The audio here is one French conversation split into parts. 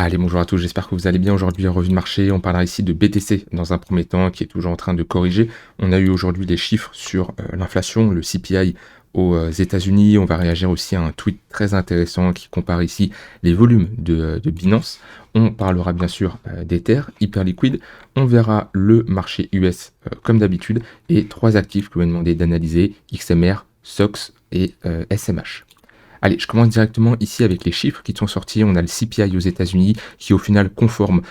Allez, bonjour à tous, j'espère que vous allez bien. Aujourd'hui, en revue de marché, on parlera ici de BTC dans un premier temps, qui est toujours en train de corriger. On a eu aujourd'hui les chiffres sur l'inflation, le CPI aux États-Unis. On va réagir aussi à un tweet très intéressant qui compare ici les volumes de Binance. On parlera bien sûr d'Ether, hyper liquide. On verra le marché US comme d'habitude et trois actifs que vous m'avez demandé d'analyser, XMR, SOX et SMH. Allez, je commence directement ici avec les chiffres qui sont sortis. On a le CPI aux États-Unis qui au final conforme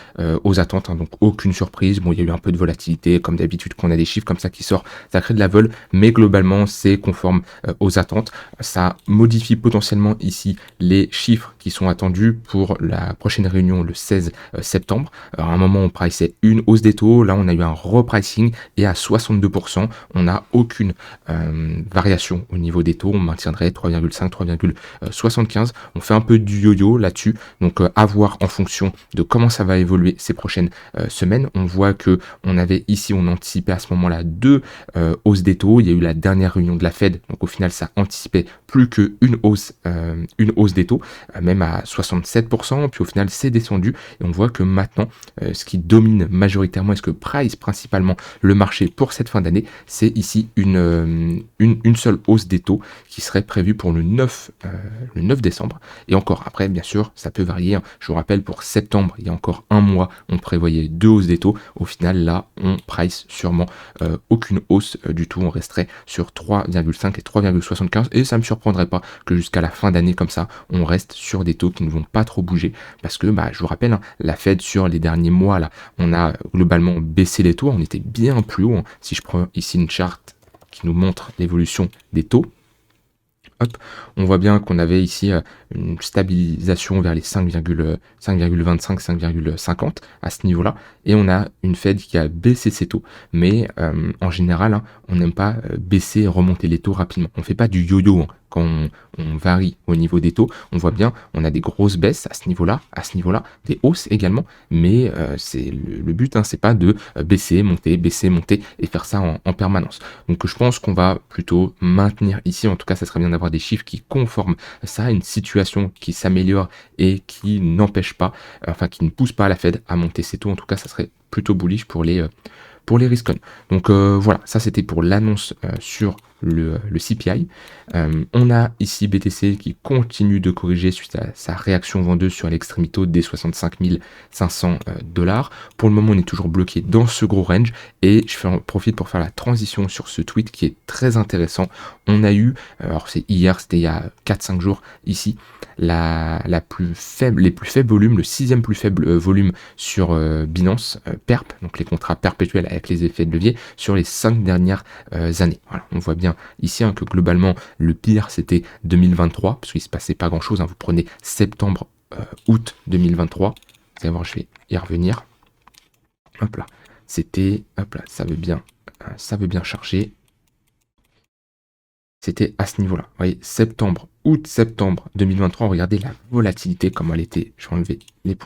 aux attentes, hein, donc aucune surprise. Bon, il y a eu un peu de volatilité, comme d'habitude quand on a des chiffres comme ça qui sortent, ça crée de la vol, mais globalement c'est conforme aux attentes. Ça modifie potentiellement ici les chiffres qui sont attendus pour la prochaine réunion le 16 septembre. Alors, à un moment on priceait une hausse des taux, là on a eu un repricing et à 62%, on n'a aucune variation au niveau des taux, on maintiendrait 3,5, 3,75. On fait un peu du yo-yo là-dessus, donc à voir en fonction de comment ça va évoluer ces prochaines semaines. On voit que on avait ici, on anticipait à ce moment-là deux hausses des taux. Il y a eu la dernière réunion de la Fed, donc au final ça anticipait plus qu'une hausse des taux, même à 67%, puis au final c'est descendu et on voit que maintenant ce qui domine majoritairement et ce que price principalement le marché pour cette fin d'année, c'est ici une seule hausse des taux qui serait prévue pour le 9 décembre. Et encore, après, bien sûr, ça peut varier, hein. Je vous rappelle, pour septembre, il y a encore un mois, on prévoyait deux hausses des taux. Au final, là, on price sûrement aucune hausse du tout. On resterait sur 3,5 et 3,75. Et ça ne me surprendrait pas que jusqu'à la fin d'année, comme ça, on reste sur des taux qui ne vont pas trop bouger. Parce que, je vous rappelle, hein, la Fed sur les derniers mois, là, on a globalement baissé les taux. On était bien plus haut, hein. Si je prends ici une charte qui nous montre l'évolution des taux, hop, on voit bien qu'on avait ici une stabilisation vers les 5,25, 5,50 à ce niveau-là. Et on a une Fed qui a baissé ses taux. Mais en général, hein, on n'aime pas baisser et remonter les taux rapidement. On ne fait pas du yo-yo, hein. Quand on varie au niveau des taux, on voit bien, on a des grosses baisses à ce niveau-là, des hausses également. Mais c'est le but, hein, c'est pas de baisser, monter et faire ça en permanence. Donc je pense qu'on va plutôt maintenir ici. En tout cas, ça serait bien d'avoir des chiffres qui conforment ça à une situation qui s'améliore et qui n'empêche pas, qui ne pousse pas la Fed à monter ses taux. En tout cas, ça serait plutôt bullish pour les risk-on. Donc voilà, ça c'était pour l'annonce sur le CPI. On a ici BTC qui continue de corriger suite à sa réaction vendeuse sur l'extrémité des 65 500 $. Pour le moment, on est toujours bloqué dans ce gros range et je profite pour faire la transition sur ce tweet qui est très intéressant. On a eu, alors c'est hier, c'était il y a 4-5 jours ici, les plus faibles volumes, le sixième plus faible volume sur Binance, PERP, donc les contrats perpétuels avec les effets de levier sur les 5 dernières années. Voilà, on voit bien ici, hein, que globalement le pire c'était 2023 parce qu'il se passait pas grand chose, hein. Vous prenez septembre, août 2023, vous allez voir, je vais y revenir. Hop là, c'était, hop là, ça veut bien charger. C'était à ce niveau-là. Vous voyez, août-septembre 2023, regardez la volatilité, comment elle était. Je vais enlever les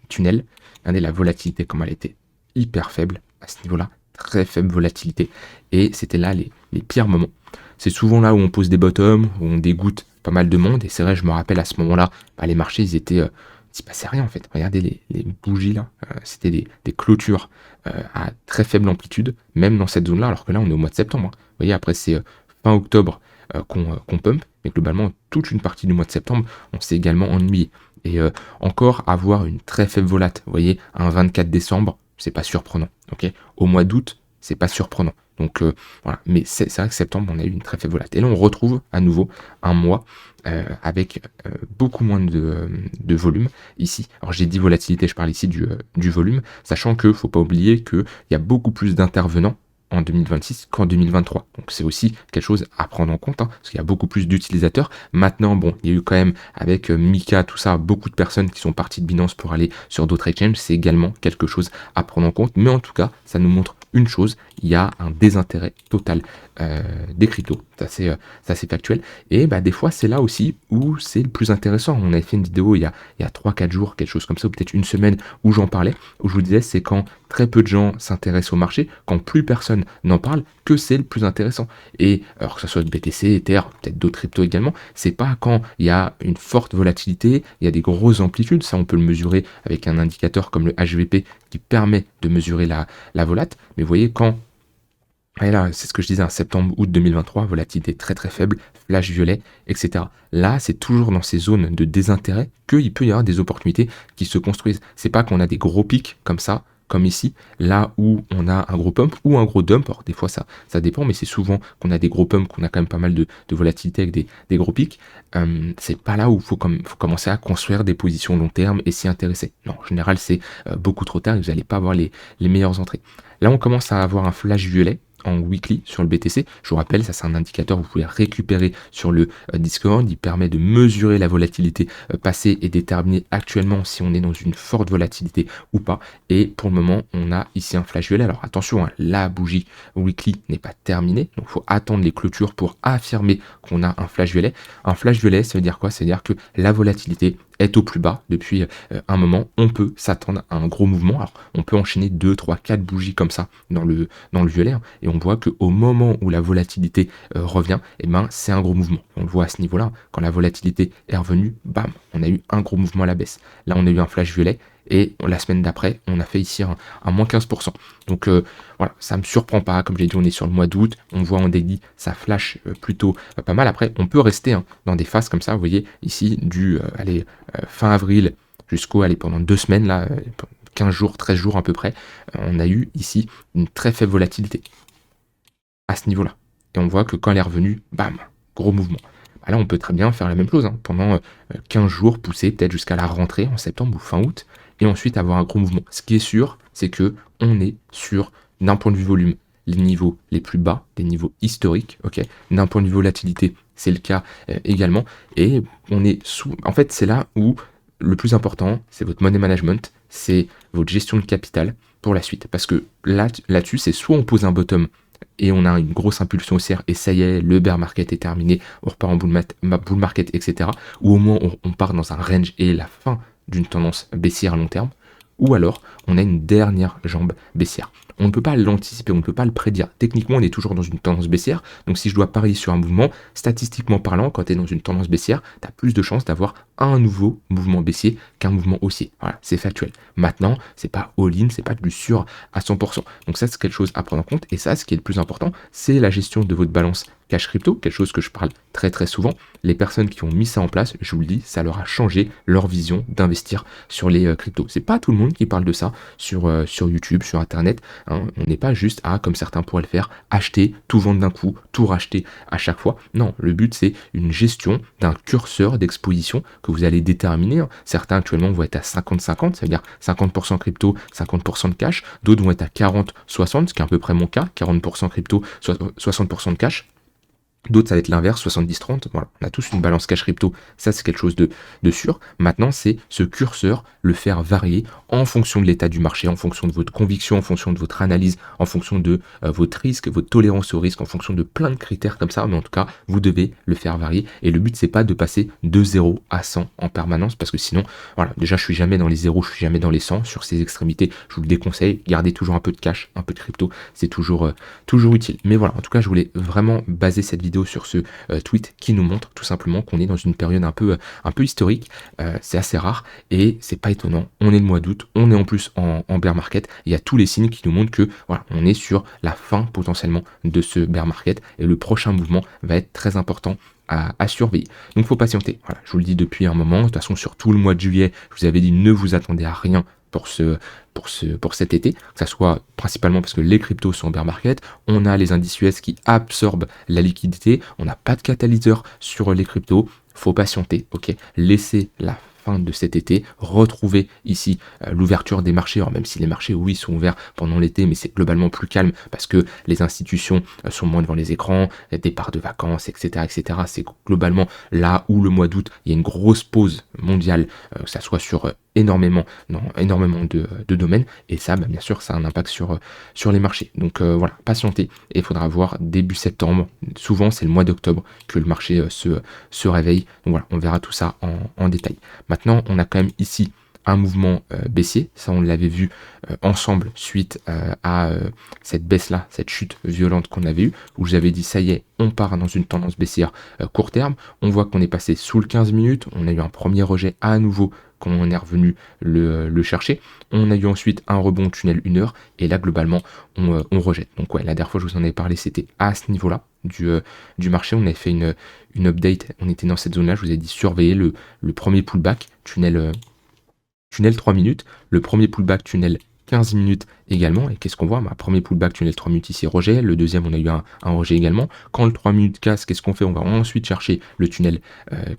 tunnels. Regardez la volatilité, comment elle était hyper faible à ce niveau-là. Très faible volatilité. Et c'était là les pires moments. C'est souvent là où on pose des bottoms, où on dégoûte pas mal de monde. Et c'est vrai, je me rappelle à ce moment-là, les marchés, ils étaient... il se passait rien en fait. Regardez les bougies là. C'était des clôtures à très faible amplitude, même dans cette zone-là, alors que là, on est au mois de septembre, hein. Vous voyez, après, c'est... fin octobre qu'on pump, mais globalement toute une partie du mois de septembre on s'est également ennuyé et encore avoir une très faible volate, vous voyez, un 24 décembre c'est pas surprenant, ok, au mois d'août c'est pas surprenant, donc voilà, mais c'est vrai que septembre on a eu une très faible volate et là on retrouve à nouveau un mois avec beaucoup moins de volume ici. Alors j'ai dit volatilité, je parle ici du volume, sachant que faut pas oublier qu'il y a beaucoup plus d'intervenants en 2026 qu'en 2023. Donc c'est aussi quelque chose à prendre en compte, hein, parce qu'il y a beaucoup plus d'utilisateurs. Maintenant, bon, il y a eu quand même, avec Mika, tout ça, beaucoup de personnes qui sont parties de Binance pour aller sur d'autres exchanges. C'est également quelque chose à prendre en compte. Mais en tout cas, ça nous montre une chose, il y a un désintérêt total des cryptos. Ça c'est factuel. Et des fois, c'est là aussi où c'est le plus intéressant. On avait fait une vidéo il y a 3-4 jours, quelque chose comme ça, ou peut-être une semaine, où j'en parlais, où je vous disais, c'est quand très peu de gens s'intéressent au marché, quand plus personne n'en parle, que c'est le plus intéressant. Et alors que ce soit BTC, Ether, peut-être d'autres cryptos également, c'est pas quand il y a une forte volatilité, il y a des grosses amplitudes, ça on peut le mesurer avec un indicateur comme le HVP qui permet de mesurer la volate, mais vous voyez quand et là, c'est ce que je disais, en septembre-août 2023, volatilité très très faible, flash violet, etc. Là, c'est toujours dans ces zones de désintérêt qu'il peut y avoir des opportunités qui se construisent. C'est pas qu'on a des gros pics comme ça, comme ici, là où on a un gros pump ou un gros dump. Alors, des fois, ça dépend, mais c'est souvent qu'on a des gros pumps, qu'on a quand même pas mal de volatilité avec des gros pics. C'est pas là où il faut commencer à construire des positions long terme et s'y intéresser. Non, en général, c'est beaucoup trop tard et vous n'allez pas avoir les meilleures entrées. Là, on commence à avoir un flash violet en weekly sur le BTC. Je vous rappelle, ça c'est un indicateur que vous pouvez récupérer sur le Discord. Il permet de mesurer la volatilité passée et déterminer actuellement si on est dans une forte volatilité ou pas. Et pour le moment, on a ici un flash violet. Alors attention, hein, la bougie weekly n'est pas terminée. Donc il faut attendre les clôtures pour affirmer qu'on a un flash violet. Un flash violet, ça veut dire quoi? Ça veut dire que la volatilité est au plus bas depuis un moment, on peut s'attendre à un gros mouvement. Alors, on peut enchaîner 2, 3, 4 bougies comme ça dans le violet, hein, et on voit qu'au moment où la volatilité revient, eh ben, c'est un gros mouvement. On le voit à ce niveau-là, quand la volatilité est revenue, bam, on a eu un gros mouvement à la baisse. Là, on a eu un flash violet, et la semaine d'après, on a fait ici un moins 15%. Donc voilà, ça ne me surprend pas. Comme j'ai dit, on est sur le mois d'août, on voit en daily, ça flash plutôt pas mal. Après, on peut rester dans des phases comme ça, vous voyez, ici, du fin avril jusqu'au, pendant 2 semaines, là, 15 jours, 13 jours à peu près, on a eu ici une très faible volatilité à ce niveau-là. Et on voit que quand elle est revenue, bam, gros mouvement. Bah là, on peut très bien faire la même chose, hein, pendant 15 jours, pousser peut-être jusqu'à la rentrée en septembre ou fin août, et ensuite avoir un gros mouvement. Ce qui est sûr, c'est que on est sur, d'un point de vue volume, les niveaux les plus bas, des niveaux historiques, ok. D'un point de vue volatilité, c'est le cas également, et on est en fait, c'est là où le plus important, c'est votre money management, c'est votre gestion de capital pour la suite. Parce que là-dessus, c'est soit on pose un bottom et on a une grosse impulsion haussière et ça y est, le bear market est terminé, on repart en bull market, etc. Ou au moins on part dans un range et la fin d'une tendance baissière à long terme. Ou alors on a une dernière jambe baissière. On ne peut pas l'anticiper, on ne peut pas le prédire. Techniquement, on est toujours dans une tendance baissière. Donc si je dois parier sur un mouvement, statistiquement parlant, quand tu es dans une tendance baissière, tu as plus de chances d'avoir un nouveau mouvement baissier qu'un mouvement haussier. Voilà, c'est factuel. Maintenant, c'est pas all-in, c'est pas du sûr à 100%. Donc ça, c'est quelque chose à prendre en compte. Et ça, ce qui est le plus important, c'est la gestion de votre balance cash crypto, quelque chose que je parle très très souvent. Les personnes qui ont mis ça en place, je vous le dis, ça leur a changé leur vision d'investir sur les cryptos. C'est pas tout le monde qui parle de ça sur YouTube, sur Internet. Hein. On n'est pas juste à, comme certains pourraient le faire, acheter, tout vendre d'un coup, tout racheter à chaque fois. Non, le but c'est une gestion d'un curseur d'exposition que vous allez déterminer. Hein. Certains actuellement vont être à 50-50, ça veut dire 50% crypto, 50% de cash. D'autres vont être à 40-60, ce qui est à peu près mon cas, 40% crypto, 60% de cash. D'autres, ça va être l'inverse, 70-30. Voilà, on a tous une balance cash crypto. Ça, c'est quelque chose de sûr. Maintenant, c'est ce curseur, le faire varier en fonction de l'état du marché, en fonction de votre conviction, en fonction de votre analyse, en fonction de votre risque, votre tolérance au risque, en fonction de plein de critères comme ça. Mais en tout cas, vous devez le faire varier. Et le but, c'est pas de passer de 0 à 100 en permanence parce que sinon, voilà, déjà, je suis jamais dans les 0, je suis jamais dans les 100. Sur ces extrémités, je vous le déconseille. Gardez toujours un peu de cash, un peu de crypto. C'est toujours utile. Mais voilà, en tout cas, je voulais vraiment baser cette vidéo sur ce tweet qui nous montre tout simplement qu'on est dans une période un peu historique, c'est assez rare et c'est pas étonnant, on est le mois d'août, on est en plus en bear market, il y a tous les signes qui nous montrent que voilà, on est sur la fin potentiellement de ce bear market et le prochain mouvement va être très important à surveiller. Donc faut patienter. Voilà, je vous le dis depuis un moment. De toute façon, sur tout le mois de juillet, je vous avais dit ne vous attendez à rien pour cet été, que ça soit principalement parce que les cryptos sont en bear market, on a les indices US qui absorbent la liquidité, on n'a pas de catalyseur sur les cryptos, faut patienter, ok, laissez la fin de cet été, retrouver ici l'ouverture des marchés, alors même si les marchés oui sont ouverts pendant l'été, mais c'est globalement plus calme parce que les institutions sont moins devant les écrans, départ de vacances, etc. C'est globalement là où le mois d'août, il y a une grosse pause mondiale, que ça soit sur énormément de domaines, et ça, bien sûr, ça a un impact sur les marchés. Donc voilà, patientez, et il faudra voir début septembre, souvent c'est le mois d'octobre que le marché se réveille. Donc voilà, on verra tout ça en détail. Maintenant, on a quand même ici un mouvement baissier. Ça, on l'avait vu ensemble suite à cette baisse-là, cette chute violente qu'on avait eue, où j'avais dit ça y est, on part dans une tendance baissière court terme. On voit qu'on est passé sous le 15 minutes, on a eu un premier rejet à nouveau quand on est revenu le chercher. On a eu ensuite un rebond tunnel 1 heure, et là globalement on rejette. Donc ouais, la dernière fois je vous en avais parlé, c'était à ce niveau-là du marché. On avait fait une update, on était dans cette zone-là, je vous ai dit surveiller le premier pullback, tunnel 3 minutes, le premier pullback tunnel 15 minutes également. Et qu'est-ce qu'on voit? Premier pullback tunnel 3 minutes ici, rejet. Le deuxième, on a eu un rejet également. Quand le 3 minutes casse, qu'est-ce qu'on fait? On va ensuite chercher le tunnel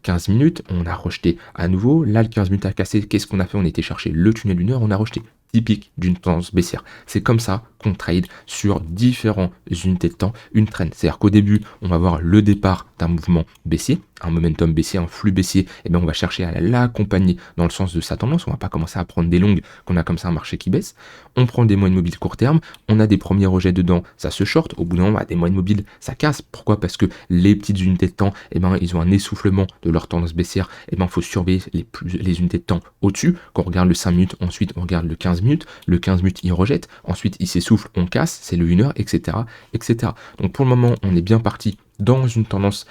15 minutes. On a rejeté à nouveau. Là, le 15 minutes a cassé. Qu'est-ce qu'on a fait? On était chercher le tunnel 1 heure. On a rejeté. Typique d'une tendance baissière. C'est comme ça qu'on trade sur différentes unités de temps, une trend. C'est-à-dire qu'au début, on va voir le départ d'un mouvement baissier, un momentum baissier, un flux baissier, et bien on va chercher à l'accompagner dans le sens de sa tendance. On va pas commencer à prendre des longues qu'on a comme ça un marché qui baisse. On prend des moyennes mobiles court terme, on a des premiers rejets dedans, ça se short. Au bout d'un moment, des moyennes mobiles, ça casse. Pourquoi? Parce que les petites unités de temps, et ben ils ont un essoufflement de leur tendance baissière. Et ben il faut surveiller les unités de temps au-dessus. Quand on regarde le 5 minutes, ensuite on regarde le 15 minutes. Le 15 minutes, il rejette. Ensuite, il s'essouffle, on casse. C'est le 1 heure, etc., etc. Donc pour le moment, on est bien parti dans une tendance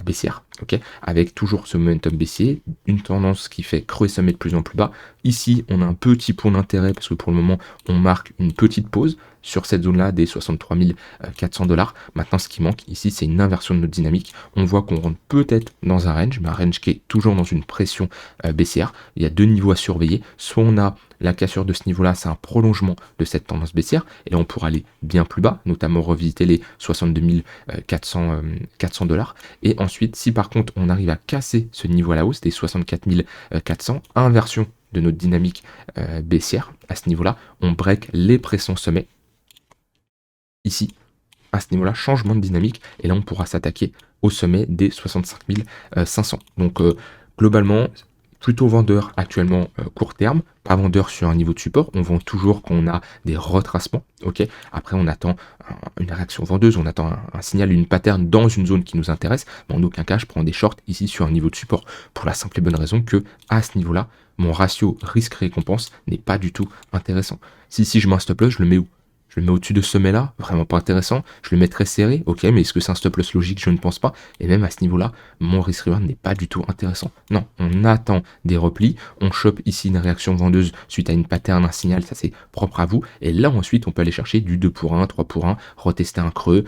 baissière, ok, avec toujours ce momentum baissier, une tendance qui fait creux et sommet de plus en plus bas. Ici, on a un petit point d'intérêt parce que pour le moment, on marque une petite pause sur cette zone-là des 63 400 $. Maintenant, ce qui manque ici, c'est une inversion de notre dynamique. On voit qu'on rentre peut-être dans un range, mais un range qui est toujours dans une pression baissière. Il y a deux niveaux à surveiller. Soit on a la cassure de ce niveau-là, c'est un prolongement de cette tendance baissière, et là on pourra aller bien plus bas, notamment revisiter les 62 400 $. Et ensuite, si par contre on arrive à casser ce niveau à la hausse des 64 400, inversion de notre dynamique baissière, à ce niveau-là, on break les pressions sommets. Ici, à ce niveau-là, changement de dynamique, et là on pourra s'attaquer au sommet des 65 500. Donc globalement, plutôt vendeur actuellement court terme, pas vendeur sur un niveau de support. On vend toujours quand on a des retracements, ok. Après on attend une réaction vendeuse, on attend un signal, une pattern dans une zone qui nous intéresse, mais en aucun cas je prends des shorts ici sur un niveau de support, pour la simple et bonne raison que à ce niveau-là, mon ratio risque-récompense n'est pas du tout intéressant. Si je mets un stop loss, je le mets où? Je le mets au-dessus de ce sommet-là, vraiment pas intéressant. Je le mettrai serré, ok, mais est-ce que c'est un stop loss logique? Je ne pense pas. Et même à ce niveau-là, mon risk reward n'est pas du tout intéressant. Non, on attend des replis, on chope ici une réaction vendeuse suite à une pattern, un signal, ça c'est propre à vous. Et là ensuite, on peut aller chercher du 2 pour 1, 3 pour 1, retester un creux,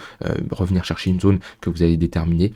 revenir chercher une zone que vous avez déterminée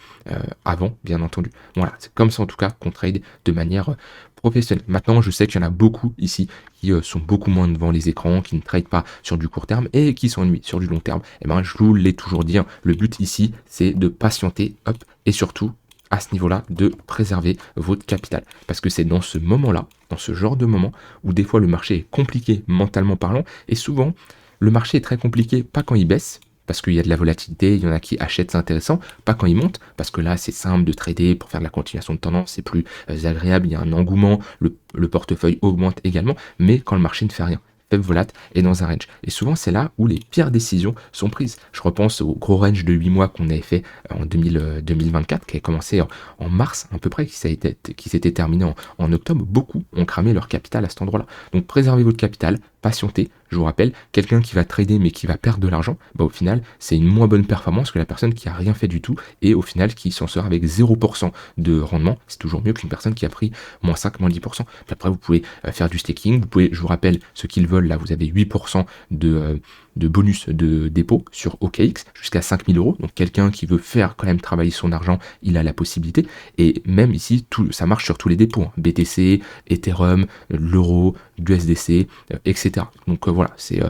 avant, bien entendu. Voilà, c'est comme ça en tout cas qu'on trade de manière professionnelle. Maintenant, je sais qu'il y en a beaucoup ici qui sont beaucoup moins devant les écrans, qui ne tradent pas sur du court terme et qui s'ennuient sur du long terme. Et ben, je vous l'ai toujours dit, hein, le but ici, c'est de patienter, hop, et surtout, à ce niveau-là, de préserver votre capital. Parce que c'est dans ce moment-là, dans ce genre de moment, où des fois le marché est compliqué mentalement parlant, et souvent, le marché est très compliqué, pas quand il baisse, parce qu'il y a de la volatilité, il y en a qui achètent, c'est intéressant, pas quand il monte, parce que là c'est simple de trader pour faire de la continuation de tendance, c'est plus agréable, il y a un engouement, le portefeuille augmente également, mais quand le marché ne fait rien, faible volatile et dans un range. Et souvent c'est là où les pires décisions sont prises. Je repense au gros range de 8 mois qu'on avait fait en 2024, qui avait commencé en mars à peu près, qui s'était terminé en octobre. Beaucoup ont cramé leur capital à cet endroit-là. Donc préservez votre capital, patientez. Je vous rappelle, quelqu'un qui va trader mais qui va perdre de l'argent, bah au final, c'est une moins bonne performance que la personne qui a rien fait du tout et au final qui s'en sort avec 0% de rendement. C'est toujours mieux qu'une personne qui a pris moins 5, moins 10%. Puis après, vous pouvez faire du staking. Vous pouvez, je vous rappelle, ceux qui le veulent, là, vous avez 8% de bonus de dépôt sur OKX jusqu'à 5 000 €. Donc quelqu'un qui veut faire quand même travailler son argent, il a la possibilité. Et même ici, ça marche sur tous les dépôts, hein. BTC, Ethereum, l'euro, l'USDC, etc. Donc voilà, c'est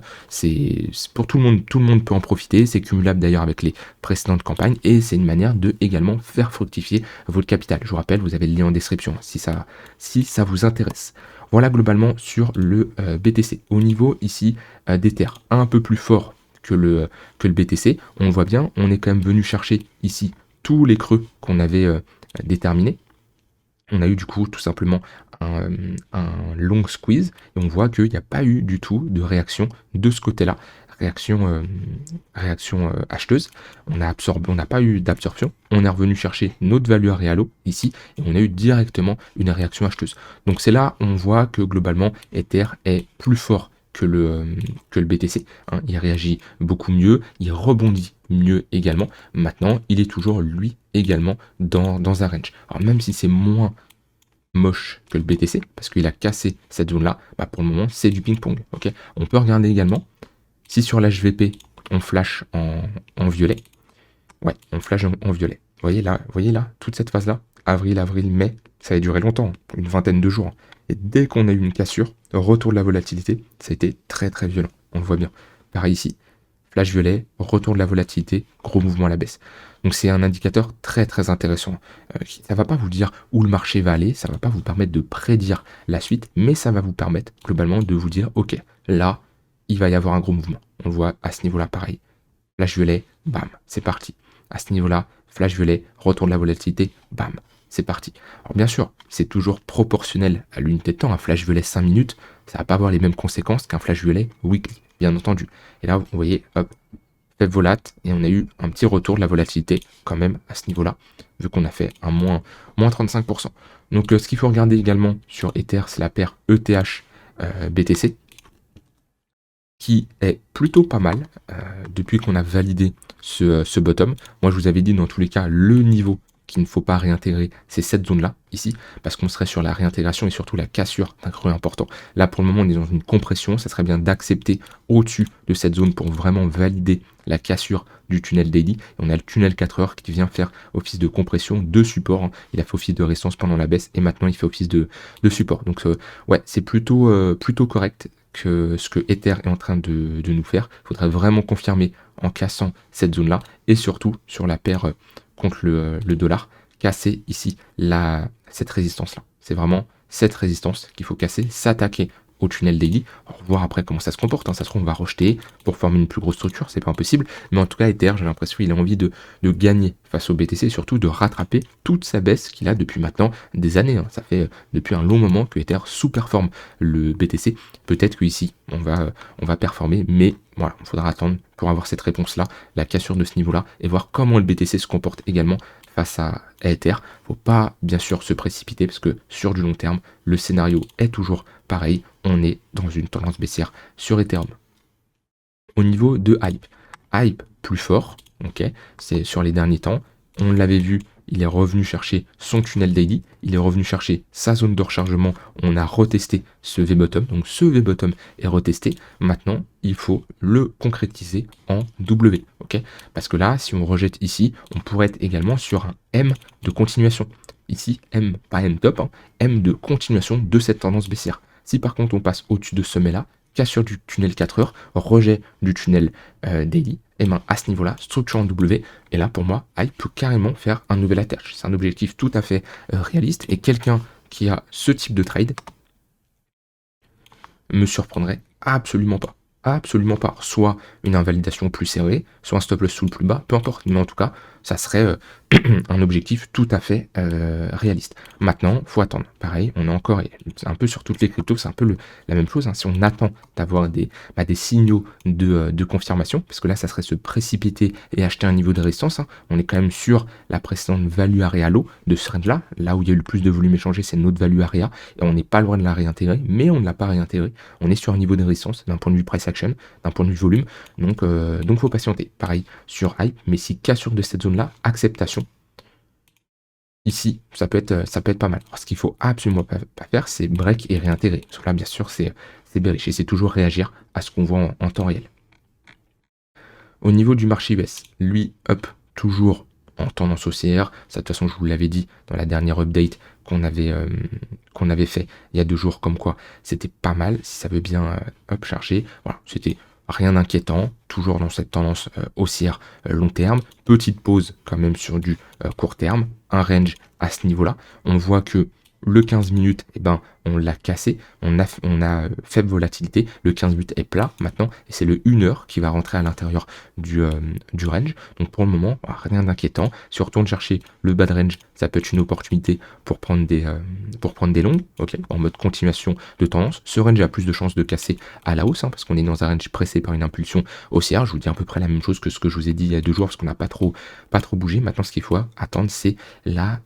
pour tout le monde peut en profiter, c'est cumulable d'ailleurs avec les précédentes campagnes et c'est une manière de également faire fructifier votre capital. Je vous rappelle, vous avez le lien en description si ça vous intéresse. Voilà globalement sur le BTC. Au niveau ici d'Ether, un peu plus fort que le BTC, on voit bien, on est quand même venu chercher ici tous les creux qu'on avait déterminés. On a eu du coup tout simplement un long squeeze et on voit qu'il n'y a pas eu du tout de réaction de ce côté-là. réaction acheteuse, on n'a pas eu d'absorption, on est revenu chercher notre value area low ici, et on a eu directement une réaction acheteuse. Donc c'est là on voit que globalement Ether est plus fort que le BTC, hein. Il réagit beaucoup mieux, il rebondit mieux également. Maintenant, il est toujours lui également dans un range. Alors même si c'est moins moche que le BTC, parce qu'il a cassé cette zone-là, bah pour le moment, c'est du ping-pong. Okay, on peut regarder également, si sur l'HVP, on flash en violet, ouais, on flash en violet. Voyez là, toute cette phase-là, avril, mai, ça a duré longtemps, une vingtaine de jours. Et dès qu'on a eu une cassure, retour de la volatilité, ça a été très très violent. On le voit bien. Pareil ici, flash violet, retour de la volatilité, gros mouvement à la baisse. Donc c'est un indicateur très très intéressant. Ça ne va pas vous dire où le marché va aller, ça ne va pas vous permettre de prédire la suite, mais ça va vous permettre globalement de vous dire, ok, là, il va y avoir un gros mouvement. On le voit à ce niveau-là, pareil. Flash violet, bam, c'est parti. À ce niveau-là, flash violet, retour de la volatilité, bam, c'est parti. Alors bien sûr, c'est toujours proportionnel à l'unité de temps. Un flash violet 5 minutes, ça va pas avoir les mêmes conséquences qu'un flash violet weekly, bien entendu. Et là, vous voyez, hop, faible volat, et on a eu un petit retour de la volatilité quand même à ce niveau-là, vu qu'on a fait un moins 35%. Donc ce qu'il faut regarder également sur Ether, c'est la paire ETH BTC, qui est plutôt pas mal depuis qu'on a validé ce bottom. Moi, je vous avais dit dans tous les cas, le niveau qu'il ne faut pas réintégrer, c'est cette zone-là, ici, parce qu'on serait sur la réintégration et surtout la cassure d'un creux important. Là, pour le moment, on est dans une compression, ça serait bien d'accepter au-dessus de cette zone pour vraiment valider la cassure du tunnel daily. Et on a le tunnel 4 heures qui vient faire office de compression, de support, hein. Il a fait office de résistance pendant la baisse et maintenant il fait office de support. Donc ouais, c'est plutôt correct que ce que Ether est en train de nous faire. Il faudrait vraiment confirmer en cassant cette zone-là et surtout sur la paire contre le dollar, casser ici cette résistance-là. C'est vraiment cette résistance qu'il faut casser, s'attaquer au tunnel daily, voir après comment ça se comporte, hein. Ça se trouve on va rejeter pour former une plus grosse structure, c'est pas impossible, mais en tout cas Ether, j'ai l'impression qu'il a envie de gagner face au BTC et surtout de rattraper toute sa baisse qu'il a depuis maintenant des années, hein. Ça fait depuis un long moment que Ether sous-performe le BTC, peut-être qu'ici on va performer, mais voilà, il faudra attendre pour avoir cette réponse-là, la cassure de ce niveau-là, et voir comment le BTC se comporte également face à Ether. Faut pas bien sûr se précipiter parce que sur du long terme, le scénario est toujours pareil. On est dans une tendance baissière sur Ethereum. Au niveau de hype plus fort, ok, c'est sur les derniers temps. On l'avait vu, il est revenu chercher son tunnel daily, il est revenu chercher sa zone de rechargement, on a retesté ce V-bottom, donc ce V-bottom est retesté, maintenant il faut le concrétiser en W, ok, parce que là, si on rejette ici, on pourrait être également sur un M de continuation, ici M, pas M top, hein, M de continuation de cette tendance baissière. Si par contre on passe au-dessus de ce sommet-là, cassure du tunnel 4 heures, rejet du tunnel daily, et bien à ce niveau-là, structure en W, et là pour moi, hype peut carrément faire un nouvel attach. C'est un objectif tout à fait réaliste, et quelqu'un qui a ce type de trade me surprendrait absolument pas. Absolument pas. Soit une invalidation plus serrée, soit un stop loss sous le plus bas, peu importe. Mais en tout cas, ça serait un objectif tout à fait réaliste. Maintenant, faut attendre. Pareil, on est encore un peu sur toutes les cryptos, c'est un peu la même chose, hein. Si on attend d'avoir des signaux de confirmation, parce que là, ça serait se précipiter et acheter un niveau de résistance, hein. On est quand même sur la précédente value area low de ce range-là. Là où il y a eu le plus de volume échangé, c'est notre value area, et on n'est pas loin de la réintégrer, mais on ne l'a pas réintégrée. On est sur un niveau de résistance d'un point de vue price action, d'un point de vue volume, donc faut patienter. Pareil sur hype, mais si cassure de cette zone-là, acceptation. Ici, ça peut être pas mal. Alors, ce qu'il faut absolument pas faire, c'est break et réintégrer. Parce que là, bien sûr, c'est bearish et c'est toujours réagir à ce qu'on voit en temps réel. Au niveau du marché US, lui, up, toujours en tendance haussière. Ça, de toute façon, je vous l'avais dit dans la dernière update qu'on avait fait il y a 2 jours, comme quoi c'était pas mal, si ça veut bien up charger. Voilà, c'était rien d'inquiétant, toujours dans cette tendance haussière long terme. Petite pause quand même sur du court terme, un range à ce niveau-là. On voit que le 15 minutes, eh ben, on l'a cassé, on a faible volatilité, le 15 minutes est plat maintenant, et c'est le 1 heure qui va rentrer à l'intérieur du range. Donc pour le moment, rien d'inquiétant. Si on retourne chercher le bas de range, ça peut être une opportunité pour prendre des longues, ok, en mode continuation de tendance. Ce range a plus de chances de casser à la hausse, hein, parce qu'on est dans un range pressé par une impulsion haussière. Je vous dis à peu près la même chose que ce que je vous ai dit il y a 2 jours, parce qu'on n'a pas trop bougé. Maintenant, ce qu'il faut attendre, c'est la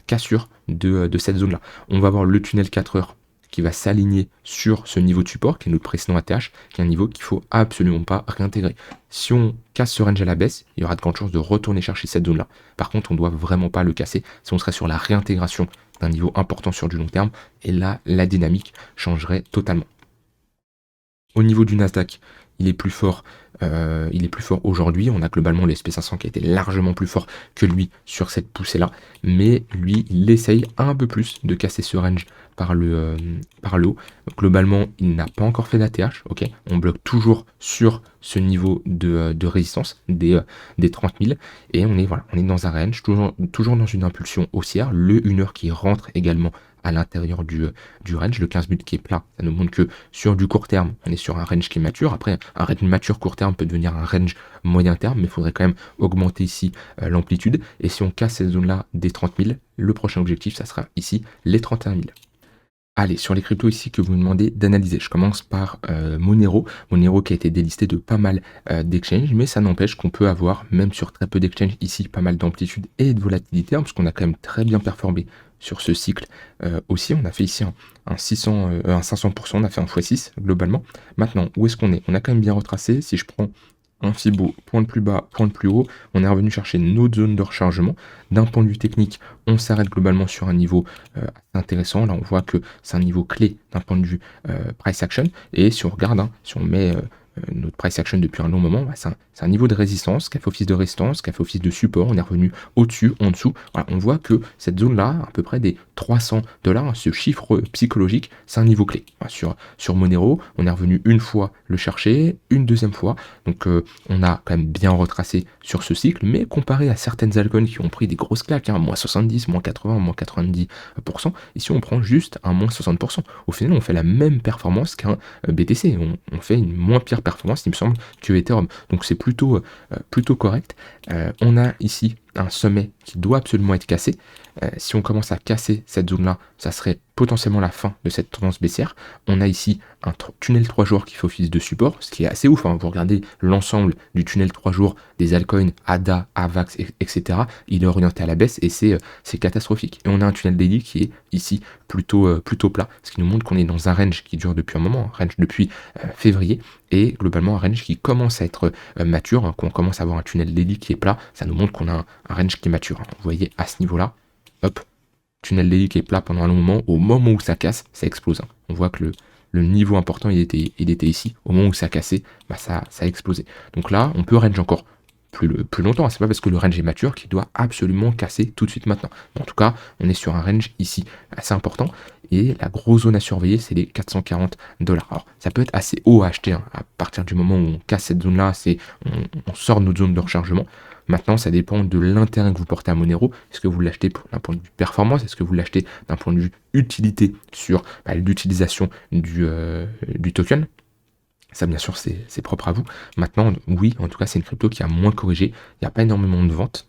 cassure de cette zone-là. On va voir le tunnel 4 heures qui va s'aligner sur ce niveau de support, qui est notre précédent ATH, qui est un niveau qu'il ne faut absolument pas réintégrer. Si on casse ce range à la baisse, il y aura de grandes chances de retourner chercher cette zone-là. Par contre, on ne doit vraiment pas le casser, si on serait sur la réintégration d'un niveau important sur du long terme, et là, la dynamique changerait totalement. Au niveau du Nasdaq, il est plus fort aujourd'hui. On a globalement le SP500 qui a été largement plus fort que lui sur cette poussée-là. Mais lui, il essaye un peu plus de casser ce range par le haut. Globalement, il n'a pas encore fait d'ATH. Ok, on bloque toujours sur ce niveau de résistance des 30 000. Et on est dans un range, toujours dans une impulsion haussière. Le 1 heure qui rentre également à l'intérieur du range, le 15 minutes qui est plat, ça nous montre que sur du court terme, on est sur un range qui est mature. Après, un range mature court terme peut devenir un range moyen terme, mais il faudrait quand même augmenter ici l'amplitude. Et si on casse cette zone-là des 30 000, le prochain objectif, ça sera ici les 31 000. Allez, sur les cryptos ici que vous me demandez d'analyser, je commence par Monero. Monero qui a été délisté de pas mal d'exchanges, mais ça n'empêche qu'on peut avoir, même sur très peu d'exchanges ici, pas mal d'amplitude et de volatilité, hein, parce qu'on a quand même très bien performé sur ce cycle aussi. On a fait ici un 500%, on a fait un x6 globalement. Maintenant, où est-ce qu'on est? On a quand même bien retracé. Si je prends un Fibo, point de plus bas, point de plus haut, on est revenu chercher notre zone de rechargement. D'un point de vue technique, on s'arrête globalement sur un niveau intéressant. Là, on voit que c'est un niveau clé d'un point de vue price action. Et si on regarde, hein, si on met notre price action depuis un long moment, bah, c'est un niveau de résistance, qui a fait office de résistance, qui a fait office de support. On est revenu au-dessus, en dessous. Voilà, on voit que cette zone-là, à peu près des $300, ce chiffre psychologique, c'est un niveau clé. Voilà, sur Monero, on est revenu une fois le chercher, une deuxième fois. Donc on a quand même bien retracé sur ce cycle, mais comparé à certaines altcoins qui ont pris des grosses claques, hein, moins 70, moins 80, moins 90%, ici on prend juste un moins 60%. Au final, on fait la même performance qu'un BTC. On fait une moins pire performance, il me semble, que Ethereum. Donc c'est plutôt correct. On a ici un sommet qui doit absolument être cassé. Si on commence à casser cette zone-là, ça serait potentiellement la fin de cette tendance baissière. On a ici un tunnel 3 jours qui fait office de support, ce qui est assez ouf, hein. Vous regardez l'ensemble du tunnel 3 jours des altcoins, ADA, AVAX, etc. Il est orienté à la baisse et c'est catastrophique. Et on a un tunnel daily qui est ici plutôt plat, ce qui nous montre qu'on est dans un range qui dure depuis un moment, un range depuis février, et globalement un range qui commence à être mature, hein, qu'on commence à avoir un tunnel daily qui est plat. Ça nous montre qu'on a un range qui est mature, hein. Vous voyez à ce niveau-là, hop, tunnel daily qui est plat pendant un long moment. Au moment où ça casse, ça explose, hein. On voit que le niveau important, il était ici. Au moment où ça a cassé, bah ça a explosé. Donc là, on peut range encore plus longtemps. C'est pas parce que le range est mature qu'il doit absolument casser tout de suite maintenant. Mais en tout cas, on est sur un range ici assez important. Et la grosse zone à surveiller, c'est les $440. Alors, ça peut être assez haut à acheter, hein. À partir du moment où on casse cette zone-là, on sort de notre zone de rechargement. Maintenant, ça dépend de l'intérêt que vous portez à Monero. Est-ce que vous l'achetez d'un point de vue performance? Est-ce que vous l'achetez d'un point de vue utilité sur l'utilisation du token? Ça, bien sûr, c'est propre à vous. Maintenant, oui, en tout cas, c'est une crypto qui a moins corrigé. Il n'y a pas énormément de ventes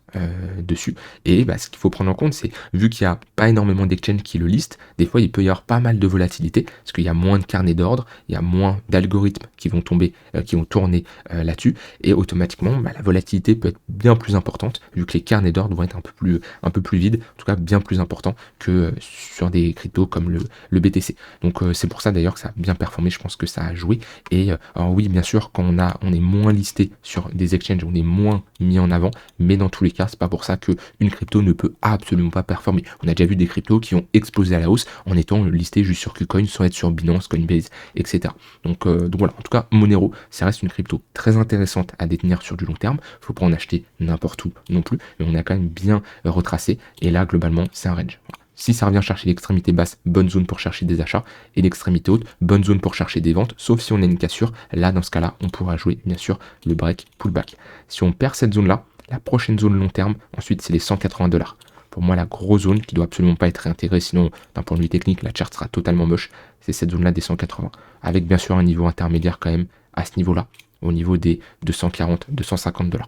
dessus. Et ce qu'il faut prendre en compte, c'est, vu qu'il n'y a pas énormément d'exchanges qui le listent, des fois, il peut y avoir pas mal de volatilité, parce qu'il y a moins de carnets d'ordre, il y a moins d'algorithmes qui vont tourner là-dessus, et automatiquement, la volatilité peut être bien plus importante, vu que les carnets d'ordre vont être un peu plus vides, en tout cas bien plus importants que sur des cryptos comme le BTC. Donc c'est pour ça d'ailleurs que ça a bien performé, je pense que ça a joué. Et alors oui, bien sûr, quand on est moins listé sur des exchanges, on est moins mis en avant, mais dans tous les cas, c'est pas pour ça qu'une crypto ne peut absolument pas performer. On a déjà vu des cryptos qui ont explosé à la hausse en étant listés juste sur KuCoin, sans être sur Binance, Coinbase, etc. Donc voilà, en tout cas, Monero, ça reste une crypto très intéressante à détenir sur du long terme. Faut pas en acheter n'importe où non plus, mais on a quand même bien retracé. Et là, globalement, c'est un range. Voilà. Si ça revient chercher l'extrémité basse, bonne zone pour chercher des achats, et l'extrémité haute, bonne zone pour chercher des ventes, sauf si on a une cassure. Là, dans ce cas-là, on pourra jouer, bien sûr, le break pullback. Si on perd cette zone-là, la prochaine zone long terme, ensuite, c'est les $180. Pour moi, la grosse zone qui doit absolument pas être réintégrée, sinon, d'un point de vue technique, la chart sera totalement moche, c'est cette zone-là des 180. Avec, bien sûr, un niveau intermédiaire quand même à ce niveau-là, au niveau des $240, $250.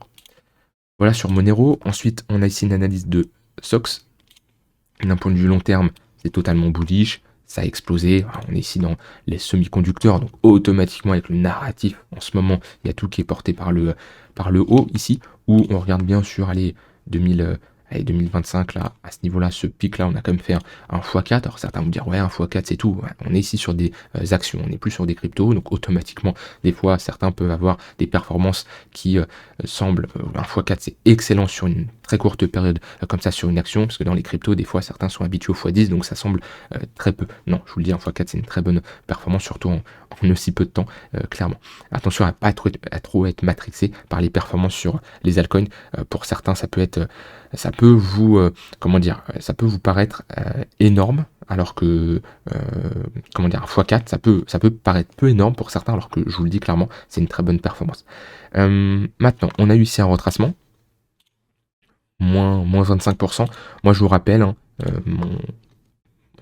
Voilà sur Monero. Ensuite, on a ici une analyse de SOX. D'un point de vue long terme, c'est totalement bullish, ça a explosé. Alors, on est ici dans les semi-conducteurs, donc automatiquement avec le narratif, en ce moment, il y a tout qui est porté par le haut ici, où on regarde bien sûr, allez, 2000, allez, 2025, là, à ce niveau-là, ce pic-là, on a quand même fait un x4. Alors certains vont dire, ouais, un x4, c'est tout. Ouais, on est ici sur des actions, on n'est plus sur des cryptos, donc automatiquement, des fois, certains peuvent avoir des performances qui semblent, un x4, c'est excellent sur une très courte période, comme ça sur une action, parce que dans les cryptos, des fois, certains sont habitués au x10, donc ça semble très peu. Non, je vous le dis, un x4, c'est une très bonne performance, surtout en aussi peu de temps, clairement. Attention à pas trop être matrixé par les performances sur les altcoins. Pour certains, ça peut vous, comment dire, ça peut vous paraître énorme, alors que, comment dire, un x4, ça peut paraître peu énorme pour certains, alors que je vous le dis clairement, c'est une très bonne performance. Maintenant, on a eu ici un retracement, moins 25%. Moi, je vous rappelle, hein,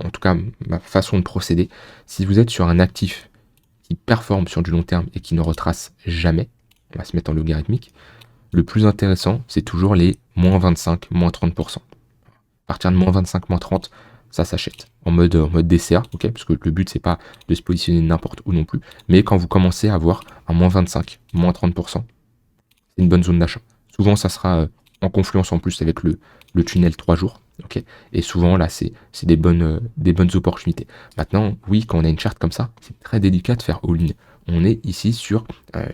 en tout cas, ma façon de procéder, si vous êtes sur un actif qui performe sur du long terme et qui ne retrace jamais, on va se mettre en logarithmique, le plus intéressant, c'est toujours les moins 25, moins 30%. À partir de moins 25, moins 30, ça s'achète en mode DCA, ok, parce que le but, c'est pas de se positionner n'importe où non plus, mais quand vous commencez à avoir un moins 25, moins 30%, c'est une bonne zone d'achat. Souvent, ça sera en confluence en plus avec le tunnel 3 jours. Ok, et souvent, là, c'est des bonnes opportunités. Maintenant, oui, quand on a une charte comme ça, c'est très délicat de faire all-in. On est ici sur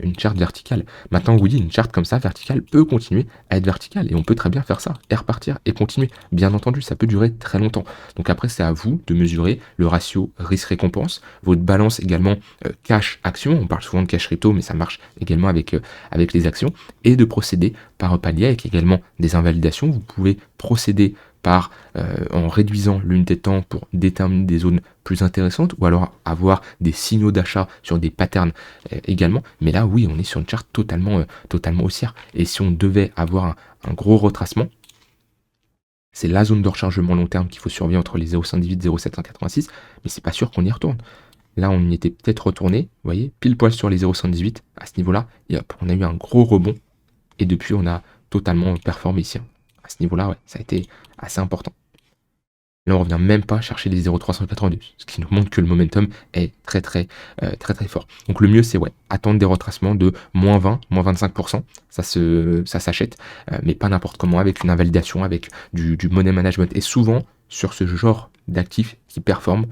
une charte verticale. Maintenant, oui, une charte comme ça, verticale, peut continuer à être verticale. Et on peut très bien faire ça, et repartir, et continuer. Bien entendu, ça peut durer très longtemps. Donc après, c'est à vous de mesurer le ratio risque-récompense, votre balance également cash-action. On parle souvent de cash crypto, mais ça marche également avec les actions, et de procéder par palier avec également des invalidations. Vous pouvez procéder en réduisant l'unité de temps pour déterminer des zones plus intéressantes, ou alors avoir des signaux d'achat sur des patterns également. Mais là, oui, on est sur une charte totalement haussière. Et si on devait avoir un gros retracement, c'est la zone de rechargement long terme qu'il faut surveiller entre les 0,518 et 0,786, mais c'est pas sûr qu'on y retourne. Là, on y était peut-être retourné, vous voyez, pile poil sur les 0,118 à ce niveau-là, et hop, on a eu un gros rebond, et depuis, on a totalement performé ici. À ce niveau-là, ouais, ça a été assez important. Là, on revient même pas chercher les 0,392, ce qui nous montre que le momentum est très fort. Donc le mieux, c'est attendre des retracements de moins 20, moins 25%. Ça s'achète, mais pas n'importe comment, avec une invalidation, avec du money management. Et souvent, sur ce genre d'actifs qui performent,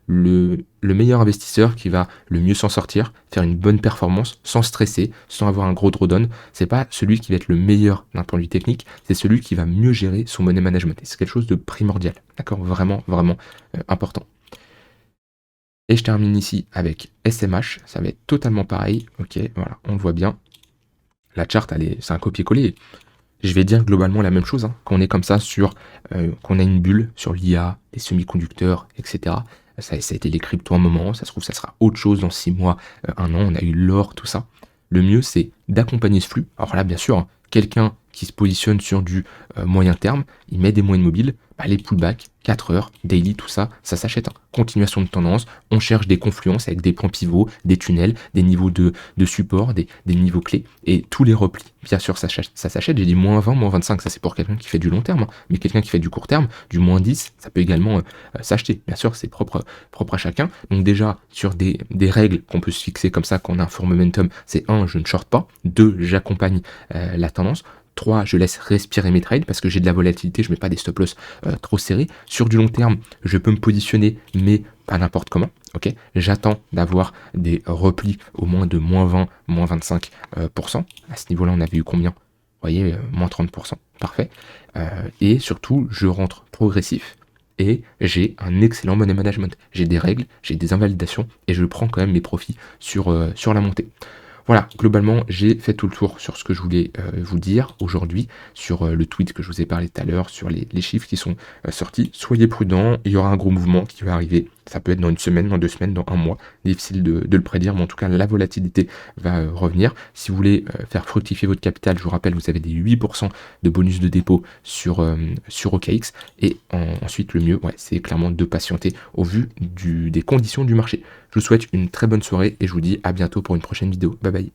le meilleur investisseur qui va le mieux s'en sortir, faire une bonne performance, sans stresser, sans avoir un gros drawdown, c'est pas celui qui va être le meilleur d'un point de vue technique, c'est celui qui va mieux gérer son money management. Et c'est quelque chose de primordial, d'accord, vraiment important. Et je termine ici avec SMH, ça va être totalement pareil, ok, voilà, on le voit bien. La chart, c'est un copier-coller. Je vais dire globalement la même chose, hein, quand on est comme ça qu'on a une bulle sur l'IA, les semi-conducteurs, etc. Ça a été les cryptos un moment, ça se trouve ça sera autre chose dans 6 mois, 1 an, on a eu l'or, tout ça. Le mieux, c'est d'accompagner ce flux. Alors là, bien sûr, hein, quelqu'un qui se positionne sur du moyen terme, il met des moyennes mobiles, les pullbacks, 4 heures, daily, tout ça, ça s'achète. Hein. Continuation de tendance, on cherche des confluences avec des points pivots, des tunnels, des niveaux de support, des niveaux clés, et tous les replis, bien sûr, ça s'achète. J'ai dit moins 20, moins 25, ça c'est pour quelqu'un qui fait du long terme, hein. Mais quelqu'un qui fait du court terme, du moins 10, ça peut également s'acheter. Bien sûr, c'est propre à chacun. Donc déjà, sur des règles qu'on peut se fixer comme ça quand on a un fort momentum, c'est 1, je ne short pas, 2, j'accompagne la tendance, 3, je laisse respirer mes trades parce que j'ai de la volatilité, je mets pas des stop loss trop serrés. Sur du long terme, je peux me positionner, mais pas n'importe comment. Ok, j'attends d'avoir des replis au moins de moins 20, moins 25%. À ce niveau-là, on avait eu combien? Vous voyez, moins 30%. Parfait. Et surtout, je rentre progressif. Et j'ai un excellent money management. J'ai des règles, j'ai des invalidations, et je prends quand même mes profits sur la montée. Voilà, globalement, j'ai fait tout le tour sur ce que je voulais vous dire aujourd'hui, sur le tweet que je vous ai parlé tout à l'heure, sur les chiffres qui sont sortis. Soyez prudents, il y aura un gros mouvement qui va arriver. Ça peut être dans une semaine, dans 2 semaines, dans 1 mois. Difficile de le prédire, mais en tout cas, la volatilité va revenir. Si vous voulez faire fructifier votre capital, je vous rappelle, vous avez des 8% de bonus de dépôt sur OKX. Et ensuite, le mieux, c'est clairement de patienter au vu des conditions du marché. Je vous souhaite une très bonne soirée et je vous dis à bientôt pour une prochaine vidéo. Bye bye.